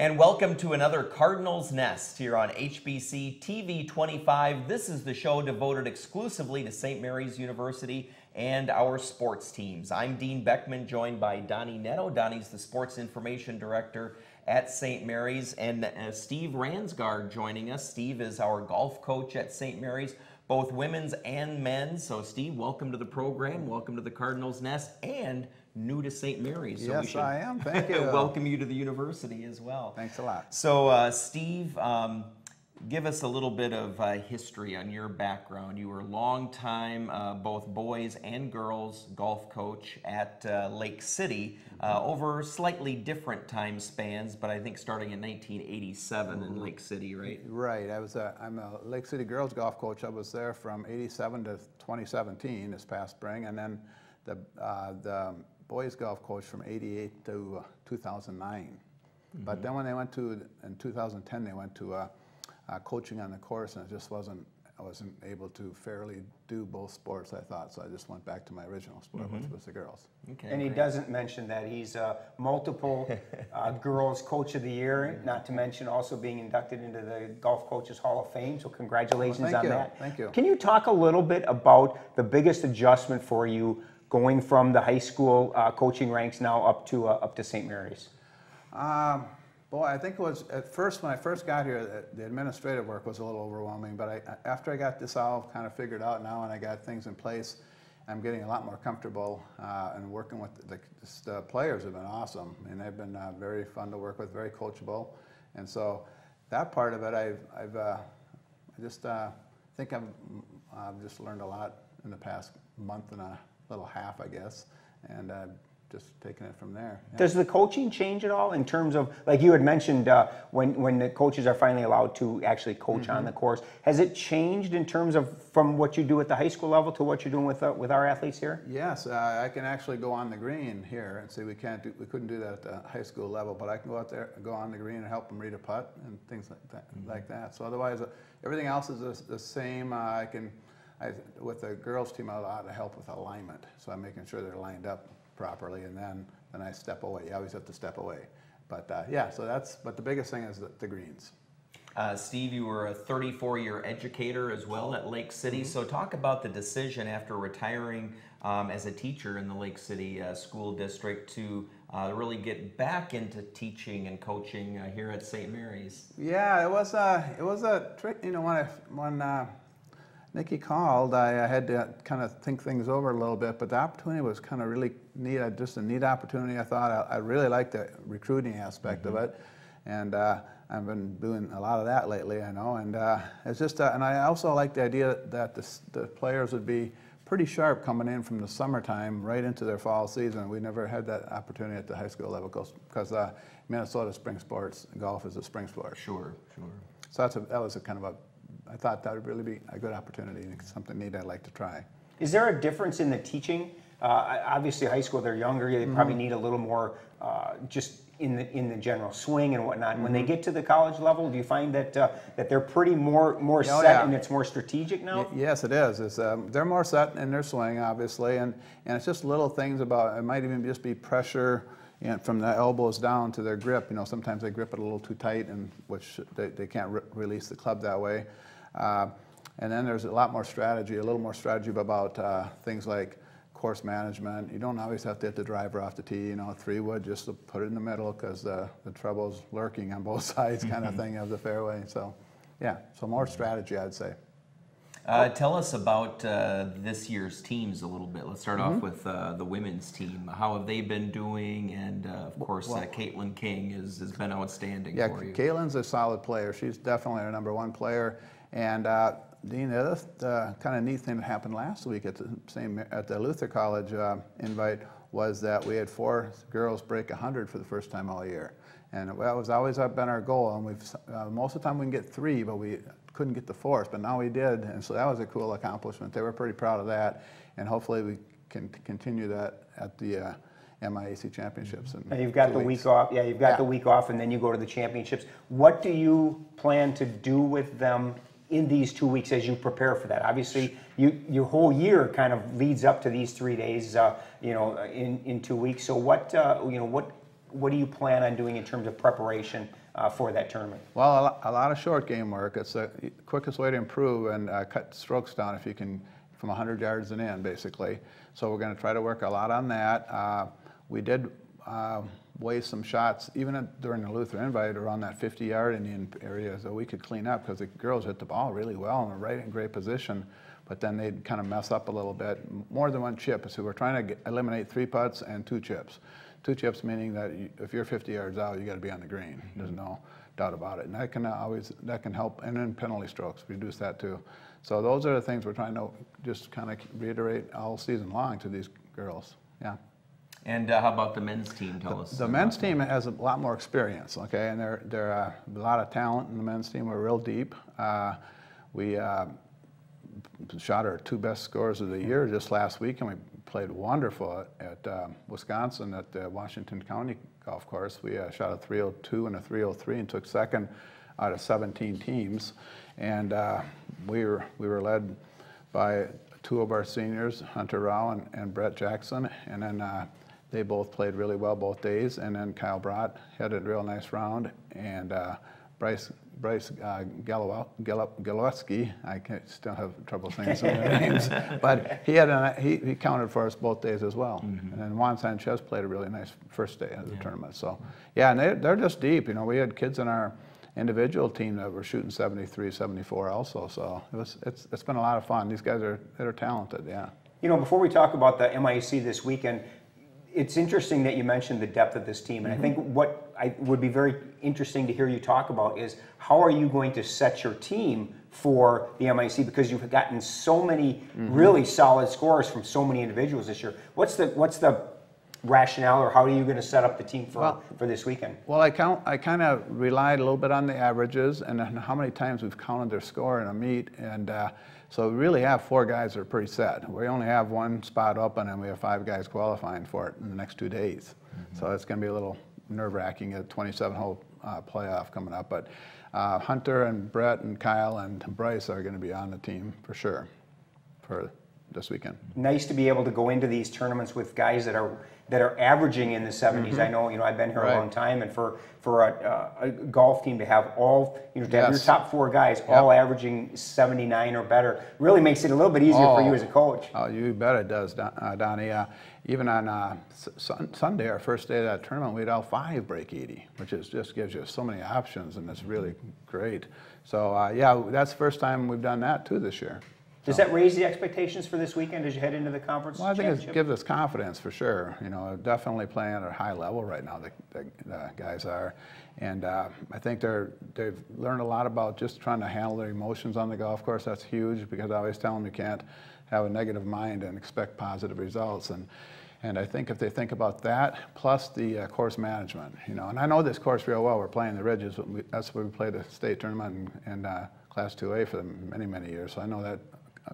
And welcome to another Cardinals Nest here on HBC TV 25. This is the show devoted exclusively to St. Mary's University and our sports teams. I'm Dean Beckman, joined by Donnie Netto. Donnie's the Sports Information Director at St. Mary's, and Steve Randgaard joining us. Steve is our golf coach at St. Mary's, both women's and men's. So Steve, welcome to the program, welcome to the Cardinals Nest, and new to St. Mary's. So yes, I am. Thank you. Welcome you to the university as well. Thanks a lot. So Steve, give us a little bit of history on your background. You were a long time both boys and girls golf coach at Lake City over slightly different time spans, but I think starting in 1987 in Lake City, right? Right. I'm a Lake City girls golf coach. I was there from '87 to 2017, this past spring, and then the boys golf coach from '88 to 2009. But then when they went to, in 2010, they went to coaching on the course, and I wasn't able to fairly do both sports, I thought, so I just went back to my original sport, which was the girls. Okay, and he doesn't mention that he's multiple girls coach of the year, not to mention also being inducted into the Golf Coaches Hall of Fame, so congratulations on that. Thank you. Can you talk a little bit about the biggest adjustment for you going from the high school coaching ranks now up to St. Mary's? Boy, I think it was, at first, when I first got here, the administrative work was a little overwhelming, but after I got this all kind of figured out now and I got things in place, I'm getting a lot more comfortable, and working with the players have been awesome. I mean, they've been very fun to work with, very coachable, and so that part of it, I just think I've just learned a lot in the past month and a little half, I guess, and just taking it from there. Yeah. Does the coaching change at all in terms of, like you had mentioned, when the coaches are finally allowed to actually coach on the course, has it changed in terms of from what you do at the high school level to what you're doing with our athletes here? Yes, I can actually go on the green here and see we couldn't do that at the high school level, but I can go out there, go on the green and help them read a putt and things like that. So otherwise, everything else is the same. With the girls team, I have a lot of help with alignment, so I'm making sure they're lined up properly, and then I step away. You always have to step away. But yeah, but the biggest thing is the greens. Steve, you were a 34-year educator as well at Lake City. So talk about the decision after retiring as a teacher in the Lake City School District to really get back into teaching and coaching here at St. Mary's. Yeah, it was a trick. You know, when Nikki called, I had to kind of think things over a little bit, but the opportunity was kind of really neat, just a neat opportunity. I thought I really liked the recruiting aspect of it, and I've been doing a lot of that lately, I know, and it's just, and I also like the idea that the players would be pretty sharp coming in from the summertime right into their fall season. We never had that opportunity at the high school level because Minnesota spring sports, golf is a spring sport. Sure. So that was a kind of I thought that would really be a good opportunity and something neat I'd like to try. Is there a difference in the teaching? Obviously, high school, they're younger. They probably need a little more just in the general swing and whatnot. When they get to the college level, do you find that they're pretty more set and it's more strategic now? Yes, it is. They're more set in their swing, obviously, and it's just little things about, it might even just be pressure, from the elbows down to their grip. You know, sometimes they grip it a little too tight, and which they can't release the club that way. And then there's a lot more strategy, a little more strategy about things like course management. You don't always have to hit the driver off the tee, 3-wood, just to put it in the middle because the trouble's lurking on both sides kind of thing of the fairway. So, yeah, so more strategy, I'd say. Tell us about this year's teams a little bit. Let's start off with the women's team. How have they been doing? And of course, Caitlin King has been outstanding for you. Yeah, Caitlin's a solid player. She's definitely our #1 player. And Dean, the kind of neat thing that happened last week at the Luther College invite was that we had 4 girls break 100 for the first time all year. And that was always been our goal. And we've most of the time we can get 3, but we couldn't get the 4th, but now we did, and so that was a cool accomplishment. They were pretty proud of that, and hopefully we can continue that at the MIAC Championships. And you've got the week off. Yeah, you've got the week off, and then you go to the championships. What do you plan to do with them in these 2 weeks as you prepare for that? Obviously, your whole year kind of leads up to these 3 days, in 2 weeks. So what what do you plan on doing in terms of preparation for that tournament? Well, a lot of short game work. It's the quickest way to improve and cut strokes down if you can, from 100 yards and in, basically. So we're going to try to work a lot on that. We did waste some shots, even during the Luther Invite, around that 50-yard Indian area, so we could clean up because the girls hit the ball really well and were right in great position. But then they'd kind of mess up a little bit, more than one chip. So we're trying to eliminate 3 putts and 2 chips. 2 chips meaning that if you're 50 yards out, you got to be on the green. There's no doubt about it. And that can help. And then penalty strokes, reduce that too. So those are the things we're trying to just kind of reiterate all season long to these girls. Yeah. And how about the men's team? Tell us. The men's team has a lot more experience, okay, and there are a lot of talent in the men's team. We're real deep. We shot our 2 best scores of the year just last week, and we played wonderful at Wisconsin at the Washington County Golf Course. We shot a 302 and a 303 and took second out of 17 teams. And we were led by 2 of our seniors, Hunter Rao and Brett Jackson, and then they both played really well both days. And then Kyle Brott had a real nice round, and Bryce Galowski, still have trouble saying some of their names, but he counted for us both days as well. And then Juan Sanchez played a really nice first day of the tournament. So yeah, and they're just deep. You know, we had kids in our individual team that were shooting 73, 74 also. So it's been a lot of fun. These guys they're talented. Yeah. You know, before we talk about the MIAC this weekend, it's interesting that you mentioned the depth of this team, and I think what would be very interesting to hear you talk about is how are you going to set your team for the MIAC, because you've gotten so many really solid scores from so many individuals this year. What's the rationale, or how are you going to set up the team for this weekend? Well, I kind of relied a little bit on the averages and how many times we've counted their score in a meet, and so we really have 4 guys that are pretty set. We only have 1 spot open, and we have 5 guys qualifying for it in the next 2 days. So it's going to be a little nerve-wracking, a 27-hole playoff coming up. But Hunter and Brett and Kyle and Bryce are going to be on the team for sure for this weekend. Nice to be able to go into these tournaments with guys that are averaging in the 70s. I know, I've been here a long time, and for a golf team to have all, to have your top 4 guys all averaging 79 or better really makes it a little bit easier for you as a coach. Oh, you bet it does, Donnie. Even on Sunday, our first day of that tournament, we had all 5 break 80, which just gives you so many options, and it's really great. So yeah, that's the first time we've done that too this year. Does that raise the expectations for this weekend as you head into the conference? Well, I think it gives us confidence for sure. Definitely playing at a high level right now, the guys are. And I think they've learned a lot about just trying to handle their emotions on the golf course. That's huge, because I always tell them you can't have a negative mind and expect positive results. And I think if they think about that, plus the course management, and I know this course real well. We're playing the Ridges. That's where we played a state tournament in Class 2A for many, many years. So I know that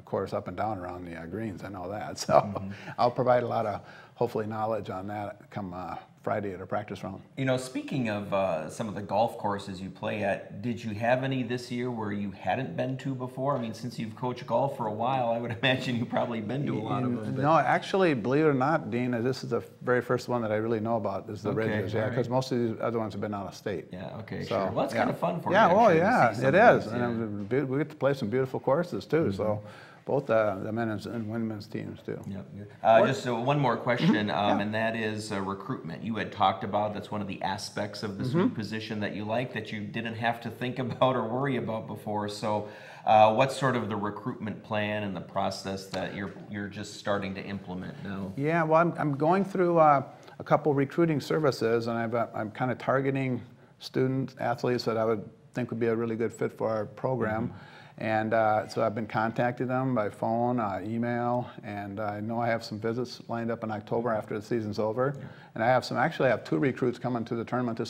course up and down around the greens. I know that. So I'll provide a lot of, hopefully, knowledge on that come Friday at our practice round. Speaking of some of the golf courses you play at, did you have any this year where you hadn't been to before? I mean, since you've coached golf for a while, I would imagine you've probably been to a lot of them. No, actually, believe it or not, Dean, this is the very first one that I really know about, is the Ridges. Yeah, because most of these other ones have been out of state. Yeah, okay, so, sure. Well, that's kind of fun for you. Yeah, well, yeah, it is. And we get to play some beautiful courses, too, so both the men's and women's teams too. Yep. Just one more question, and that is recruitment. You had talked about that's one of the aspects of this new position that you like, that you didn't have to think about or worry about before. So what's sort of the recruitment plan and the process that you're just starting to implement now? Yeah, well, I'm going through a couple recruiting services, and I'm kind of targeting student athletes that I would think would be a really good fit for our program. And so I've been contacting them by phone, email, and I know I have some visits lined up in October after the season's over. And I have 2 recruits coming to the tournament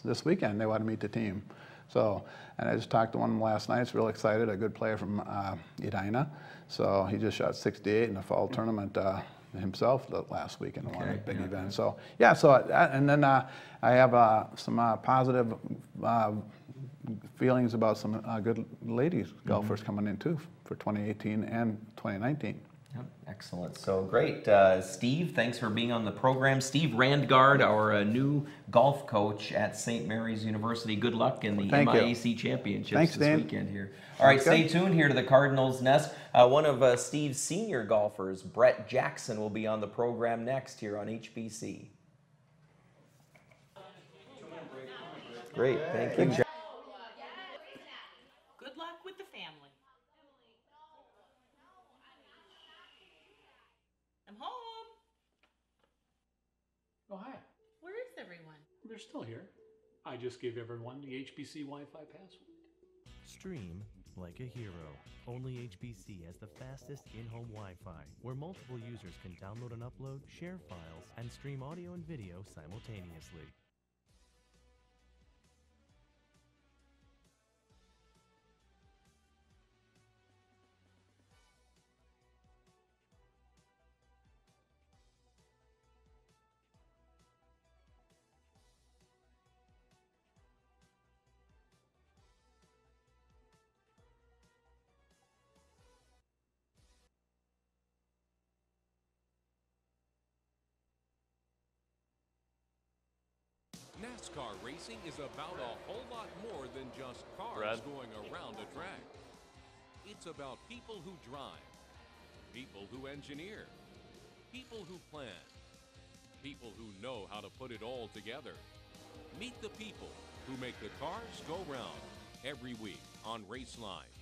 this weekend. They want to meet the team. So, and I just talked to one last night. He's real excited, a good player from Edina. So he just shot 68 in the fall tournament himself last week in one big event. So yeah, and then I have some positive feelings about some good ladies golfers coming in too for 2018 and 2019. Yep, excellent. So great. Steve, thanks for being on the program. Steve Randgaard, our new golf coach at St. Mary's University. Good luck in the MIAC Championships this weekend here. All right, stay tuned here to the Cardinals Nest. One of Steve's senior golfers, Brett Jackson, will be on the program next here on HBC. Great, thank you. Good luck with the family. I'm home. Oh, hi. Where is everyone? They're still here. I just gave everyone the HBC Wi-Fi password. Stream like a hero. Only HBC has the fastest in-home Wi-Fi, where multiple users can download and upload, share files, and stream audio and video simultaneously. NASCAR racing is about a whole lot more than just cars going around a track. It's about people who drive, people who engineer, people who plan, people who know how to put it all together. Meet the people who make the cars go round every week on Raceline.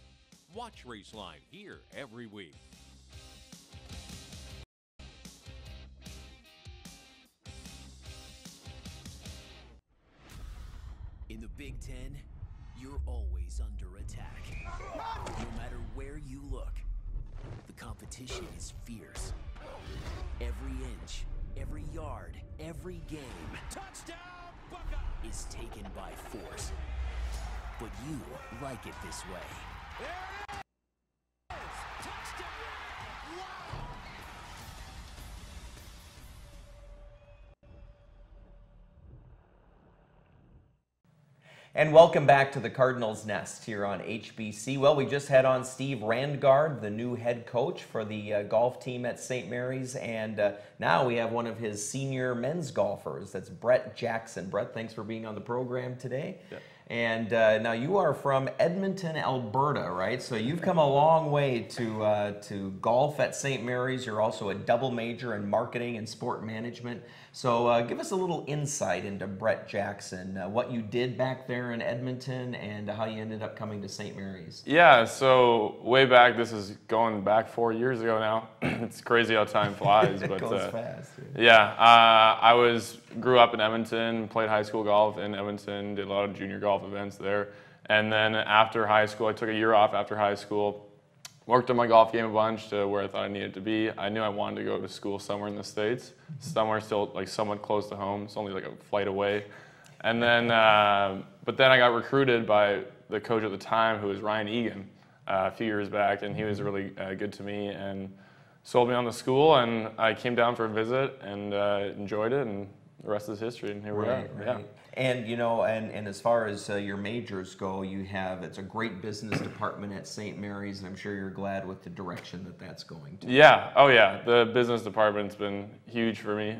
Watch Raceline here every week. In the Big Ten, you're always under attack. No matter where you look, the competition is fierce. Every inch, every yard, every game is taken by force. But you like it this way. And welcome back to the Cardinals Nest here on HBC. Well, we just had on Steve Randgaard, the new head coach for the golf team at St. Mary's, and now we have one of his senior men's golfers. That's Brett Jackson. Brett, thanks for being on the program today. Yep. And now you are from Edmonton, Alberta, right? So you've come a long way to golf at St. Mary's. You're also a double major in marketing and sport management. So give us a little insight into Brett Jackson, what you did back there in Edmonton and how you ended up coming to St. Mary's. Yeah, so way back, this is going back 4 years ago now. It's crazy how time flies. It but goes fast. Yeah, I grew up in Edmonton, played high school golf in Edmonton, did a lot of junior golf events there. And then after high school, I took a year off after high school, worked on my golf game a bunch to where I thought I needed to be. I knew I wanted to go to school somewhere in the States, somewhere still like somewhat close to home. It's only like a flight away. And then, but then I got recruited by the coach at the time, who was Ryan Egan, a few years back, and he was really good to me and sold me on the school, and I came down for a visit and enjoyed it, and the rest is history, and here we are. Right. Yeah. And you know, and as far as your majors go, it's a great business department at St. Mary's, and I'm sure you're glad with the direction that's going to. Yeah, oh yeah, the business department's been huge for me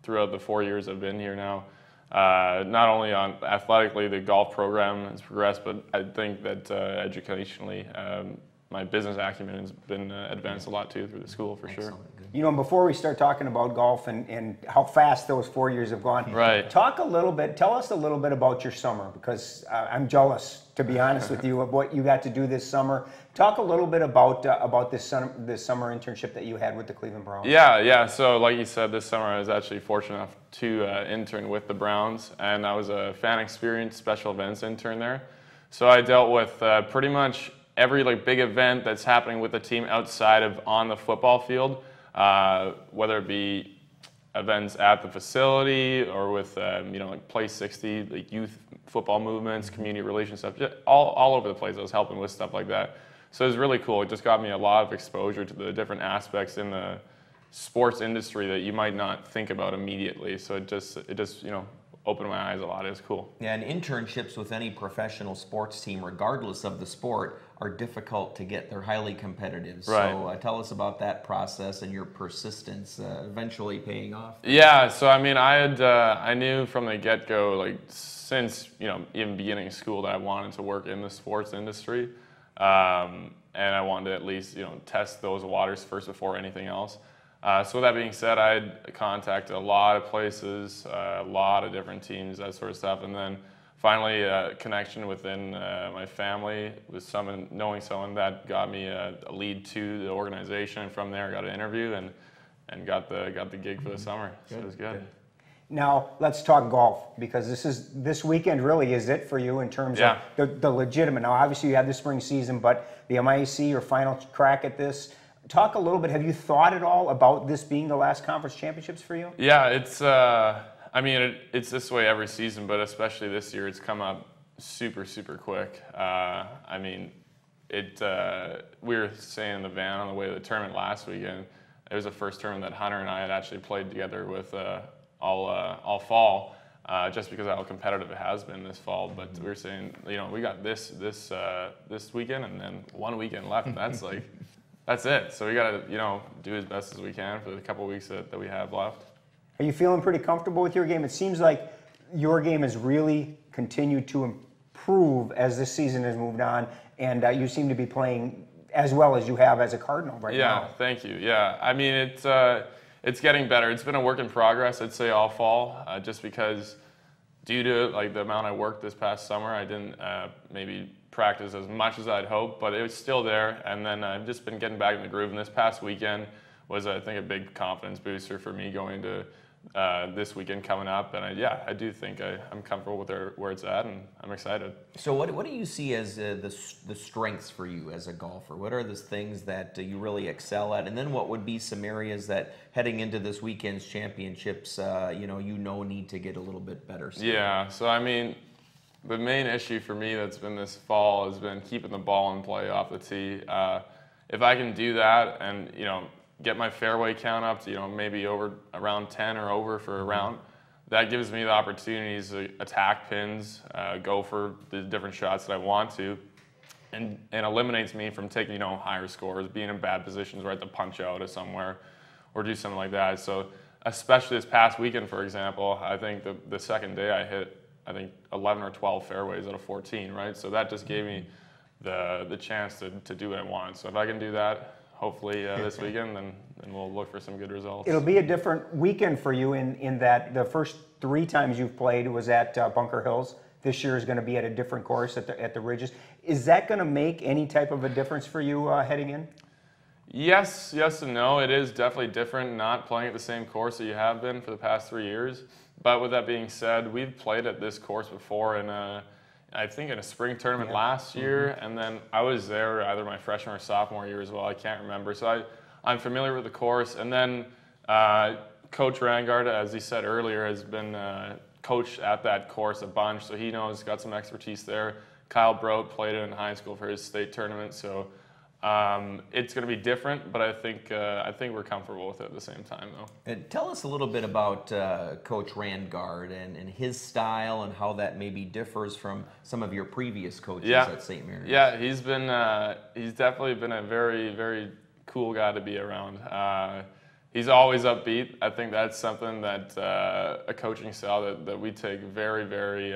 throughout the 4 years I've been here now. Not only on athletically, the golf program has progressed, but I think that educationally, my business acumen has been advanced a lot too through the school for sure. You know, before we start talking about golf and how fast those 4 years have gone, right. tell us a little bit about your summer, because I'm jealous, to be honest with you, of what you got to do this summer. Talk a little bit about this summer internship that you had with the Cleveland Browns. Yeah. So like you said, this summer I was actually fortunate enough to intern with the Browns, and I was a fan experience special events intern there. So I dealt with pretty much every big event that's happening with the team outside of on the football field, whether it be events at the facility or with Play 60, like youth football movements, community relations stuff, just all over the place. I was helping with stuff like that. So it was really cool. It just got me a lot of exposure to the different aspects in the sports industry that you might not think about immediately. So it just opened my eyes a lot. It was cool. Yeah, and internships with any professional sports team, regardless of the sport, are difficult to get. They're highly competitive. Right. So tell us about that process and your persistence eventually paying off. Yeah, so I mean, I knew from the get-go, like since even beginning of school, that I wanted to work in the sports industry, and I wanted to at least test those waters first before anything else. So with that being said, I had contacted a lot of places, a lot of different teams, that sort of stuff, and then finally a connection within my family with knowing someone that got me a lead to the organization, and from there I got an interview and got the gig for the summer. So it was good. Now let's talk golf, because this weekend really is it for you in terms of the legitimate. Now obviously you have the spring season, but the MIAC, your final crack at this. Talk a little bit. Have you thought at all about this being the last conference championships for you? Yeah, it's. I mean, it's this way every season, but especially this year, it's come up super quick. I mean, we were saying in the van on the way to the tournament last weekend. It was the first tournament that Hunter and I had actually played together with all fall, just because of how competitive it has been this fall. But we were saying, we got this weekend and then 1 weekend left. And that's like. That's it. So we got to, do as best as we can for the couple of weeks that we have left. Are you feeling pretty comfortable with your game? It seems like your game has really continued to improve as this season has moved on, and you seem to be playing as well as you have as a Cardinal right now. Yeah, thank you. Yeah, I mean, it's getting better. It's been a work in progress, I'd say, all fall, just because due to the amount I worked this past summer, I didn't maybe practice as much as I'd hoped, but it was still there. And then I've just been getting back in the groove. And this past weekend was, I think, a big confidence booster for me going to this weekend coming up. And I do think I'm comfortable with where it's at, and I'm excited. So what do you see as the strengths for you as a golfer? What are the things that you really excel at? And then what would be some areas that heading into this weekend's championships, need to get a little bit better? Yeah, so I mean, the main issue for me that's been this fall has been keeping the ball in play off the tee. If I can do that and get my fairway count up to maybe around 10 or over for a round, that gives me the opportunities to attack pins, go for the different shots that I want to, and eliminates me from taking higher scores, being in bad positions where I have to punch out of somewhere or do something like that. So especially this past weekend, for example, I think the second day I hit 11 or 12 fairways out of 14, right? So that just gave me the chance to do what I want. So if I can do that, hopefully this weekend, then we'll look for some good results. It'll be a different weekend for you in that the first 3 times you've played was at Bunker Hills. This year is going to be at a different course at the Ridges. Is that going to make any type of a difference for you heading in? Yes and no. It is definitely different not playing at the same course that you have been for the past 3 years. But with that being said, we've played at this course before I think in a spring tournament last year, and then I was there either my freshman or sophomore year as well. I can't remember. So I'm familiar with the course. And then Coach Randgaard, as he said earlier, has been coached at that course a bunch, so he got some expertise there. Kyle Brodt played it in high school for his state tournament, so it's going to be different, but I think we're comfortable with it at the same time, though. And tell us a little bit about Coach Randgaard and his style and how that maybe differs from some of your previous coaches at St. Mary's. Yeah, he's definitely been a very, very cool guy to be around. He's always upbeat. I think that's something that a coaching style that we take very, very.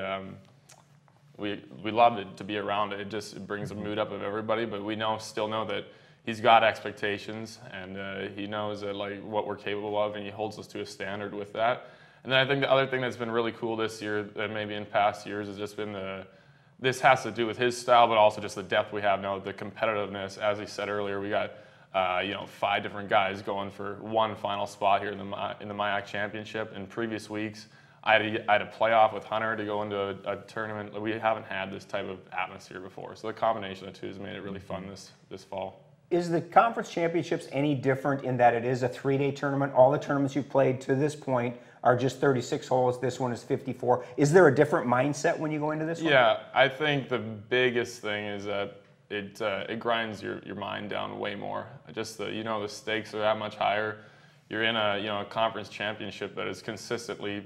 We love it to be around it. It just brings a mood up of everybody. But we still know that he's got expectations, and he knows that what we're capable of, and he holds us to a standard with that. And then I think the other thing that's been really cool this year, that maybe in past years, has just been this has to do with his style, but also just the depth we have now, the competitiveness. As he said earlier, we got 5 different guys going for one final spot here in the MIAC Championship. In previous weeks, I had a playoff with Hunter to go into a tournament. We haven't had this type of atmosphere before, so the combination of the two has made it really fun this fall. Is the conference championships any different in that it is a 3-day tournament? All the tournaments you've played to this point are just 36 holes. This one is 54. Is there a different mindset when you go into this one? Yeah, I think the biggest thing is that it grinds your mind down way more. Just the stakes are that much higher. You're in a conference championship that is consistently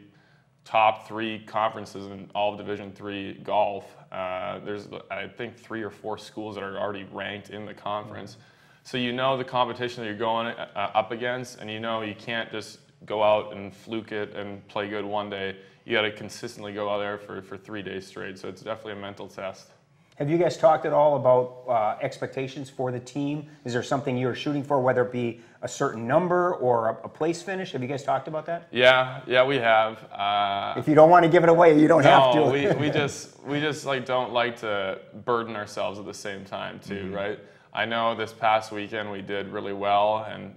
top 3 conferences in all of Division III golf. There's, I think, 3 or 4 schools that are already ranked in the conference. So you know the competition that you're going up against, and you know you can't just go out and fluke it and play good one day. You got to consistently go out there for 3 days straight. So it's definitely a mental test. Have you guys talked at all about expectations for the team? Is there something you're shooting for, whether it be a certain number or a place finish? Have you guys talked about that? Yeah, we have. If you don't want to give it away, you don't have to. we just like don't like to burden ourselves at the same time too, right? I know this past weekend we did really well and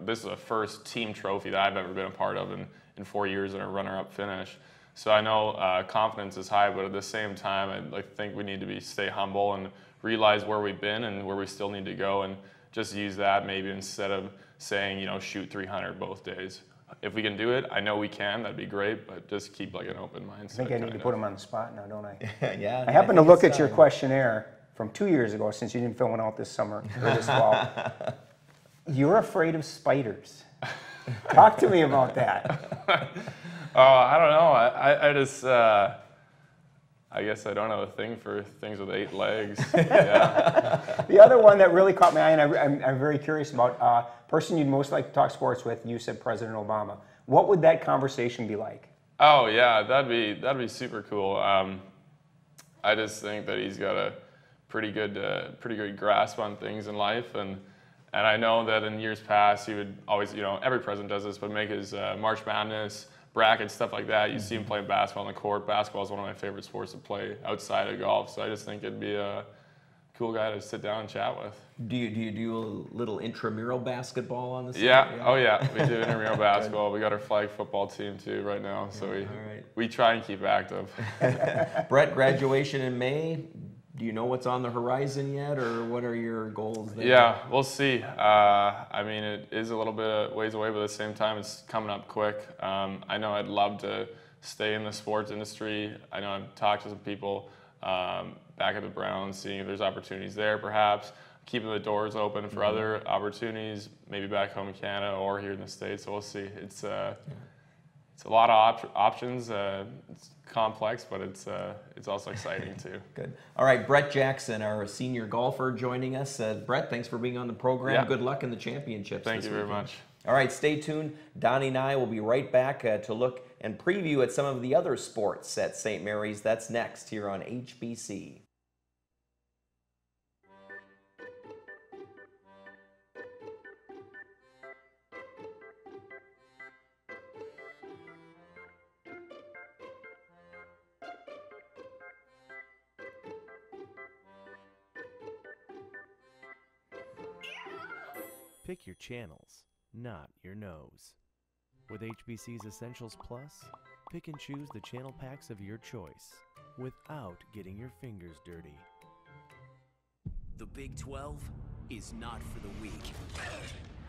this is the first team trophy that I've ever been a part of in 4 years and a runner-up finish. So I know confidence is high, but at the same time, I think we need to stay humble and realize where we've been and where we still need to go, and just use that maybe instead of saying, you know, shoot 300 both days. If we can do it, I know we can. That'd be great, but just keep like an open mindset. I think I need to put him on the spot now, don't I? Yeah. I happened to look at your questionnaire from 2 years ago, since you didn't fill one out this summer or this fall. You're afraid of spiders. Talk to me about that. Oh, I don't know. I just, I guess I don't have a thing for things with 8 legs. Yeah. The other one that really caught my eye, and I'm very curious about, person you'd most like to talk sports with, you said President Obama. What would that conversation be like? Oh yeah, that'd be super cool. I just think that he's got a pretty good grasp on things in life, and I know that in years past he would always, you know, every president does this, but make his March Madness brackets, stuff like that. You see him playing basketball on the court. Basketball is one of my favorite sports to play outside of golf, so I just think it'd be a cool guy to sit down and chat with. Do you do a little intramural basketball on the side? Yeah. Oh yeah, we do intramural basketball. We got our flag football team too right now, so we try and keep active. Brett, graduation in May. Do you know what's on the horizon yet, or what are your goals there? Yeah, we'll see. I mean, it is a little bit of ways away, but at the same time, it's coming up quick. I know I'd love to stay in the sports industry. I know I've talked to some people back at the Browns, seeing if there's opportunities there, perhaps. Keeping the doors open for other opportunities, maybe back home in Canada or here in the States. So we'll see. It's a lot of options. It's complex, but it's also exciting too. Good. All right, Brett Jackson, our senior golfer, joining us. Brett, thanks for being on the program. Yeah. Good luck in the championships. Thank you very much. All right, stay tuned. Donnie and I will be right back to look and preview at some of the other sports at St. Mary's. That's next here on HBC. Pick your channels, not your nose. With HBC's Essentials Plus, pick and choose the channel packs of your choice without getting your fingers dirty. The Big 12 is not for the weak.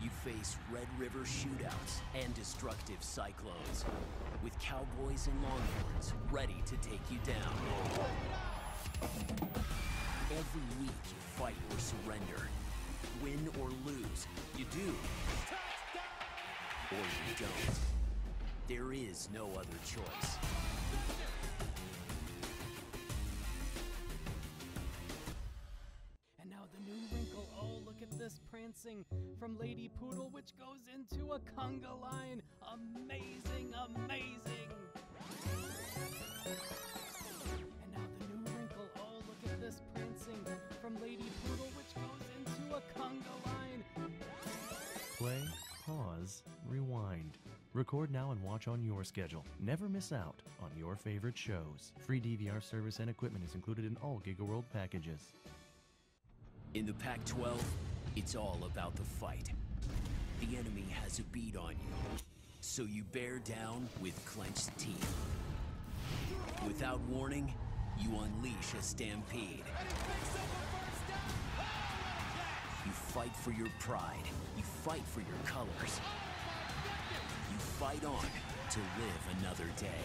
You face Red River shootouts and destructive cyclones, with Cowboys and Longhorns ready to take you down. Every week you fight or surrender. Win or lose, you do. Or you don't. There is no other choice. And now the new wrinkle, oh look at this prancing from Lady Poodle, which goes into a conga line. Amazing, amazing. And now the new wrinkle, oh look at this prancing from Lady Poodle, which goes into a conga line. Play, pause, rewind. Record now and watch on your schedule. Never miss out on your favorite shows. Free DVR service and equipment is included in all GigaWorld packages. In the Pac-12, it's all about the fight. The enemy has a beat on you, so you bear down with clenched teeth. Without warning, you unleash a stampede. You fight for your pride. You fight for your colors. You fight on to live another day.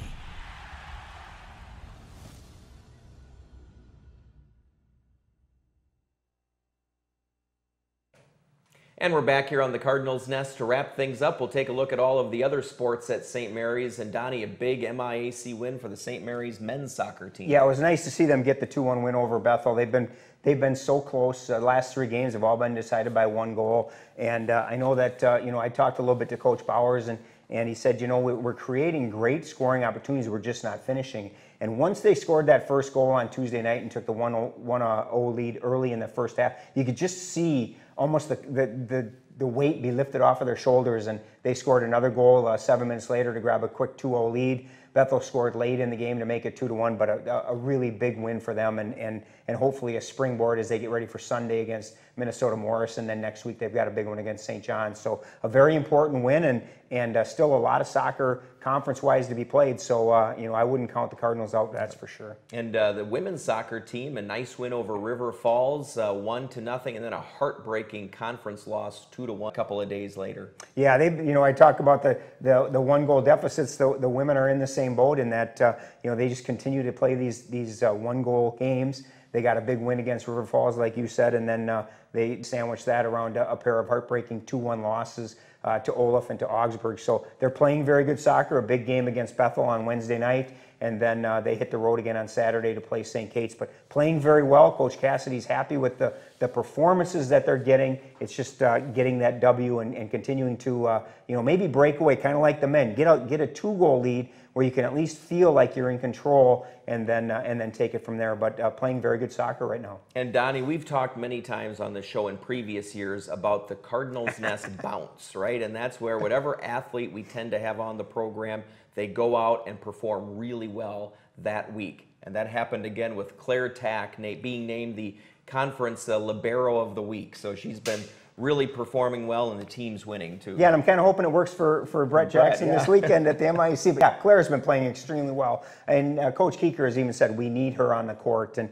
And we're back here on the Cardinals Nest to wrap things up. We'll take a look at all of the other sports at St. Mary's. And Donnie, a big MIAC win for the St. Mary's men's soccer team. Yeah, it was nice to see them get the 2-1 win over Bethel. They've been so close. The last 3 games have all been decided by 1 goal. And I know that I talked a little bit to Coach Bowers, and he said, we're creating great scoring opportunities. We're just not finishing. And once they scored that first goal on Tuesday night and took the 1-0 lead early in the first half, you could just see almost the weight be lifted off of their shoulders, and they scored another goal 7 minutes later to grab a quick 2-0 lead. Bethel scored late in the game to make it 2-1, but a really big win for them, and hopefully a springboard as they get ready for Sunday against Minnesota Morris, and then next week they've got a big one against St. John's. So a very important win, and still a lot of soccer conference-wise to be played. So I wouldn't count the Cardinals out, that's for sure. And the women's soccer team, a nice win over River Falls, 1-0, and then a heartbreaking conference loss 2-1 a couple of days later. Yeah, I talk about the 1-goal deficits. The women are in the same boat in that they just continue to play these 1-goal games. They got a big win against River Falls, like you said, and then they sandwiched that around a pair of heartbreaking 2-1 losses to Olaf and to Augsburg. So they're playing very good soccer, a big game against Bethel on Wednesday night, and then they hit the road again on Saturday to play St. Kate's. But playing very well. Coach Cassidy's happy with the performances that they're getting. It's just getting that W and continuing to maybe break away, kind of like the men. Get a 2-goal lead where you can at least feel like you're in control, and then take it from there. But playing very good soccer right now. And Donnie, we've talked many times on the show in previous years about the Cardinals Nest bounce, right? And that's where whatever athlete we tend to have on the program, they go out and perform really well that week. And that happened again with Claire Tack being named the conference libero of the week. So she's been really performing well, and the team's winning too. Yeah, and I'm kind of hoping it works for Brett Jackson this weekend at the MIAC. But yeah, Claire's been playing extremely well, and Coach Keeker has even said we need her on the court. And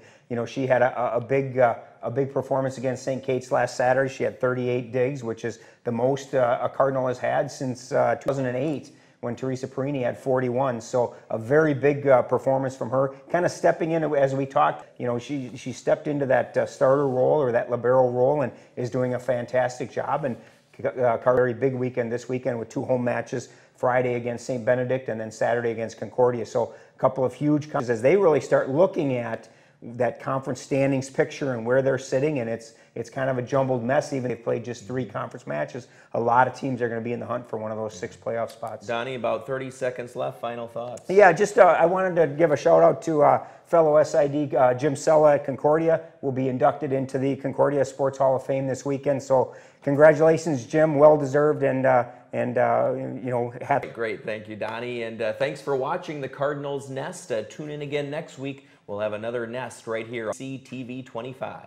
she had a big performance against St. Kate's last Saturday. She had 38 digs, which is the most a Cardinal has had since 2008. When Teresa Perini had 41. So a very big performance from her. Kind of stepping in, as we talked, she stepped into that starter role or that libero role and is doing a fantastic job. And a very big weekend this weekend with 2 home matches, Friday against St. Benedict and then Saturday against Concordia. So a couple of huge as they really start looking at that conference standings picture and where they're sitting, and it's kind of a jumbled mess. Even if they've played just 3 conference matches, a lot of teams are going to be in the hunt for one of those 6 playoff spots. Donnie, about 30 seconds left. Final thoughts? Yeah, just I wanted to give a shout out to fellow SID Jim Sella at Concordia. Will be inducted into the Concordia Sports Hall of Fame this weekend. So congratulations, Jim. Well deserved, and happy. Great, thank you, Donnie, and thanks for watching the Cardinals Nest. Tune in again next week. We'll have another Nest right here on CTV 25.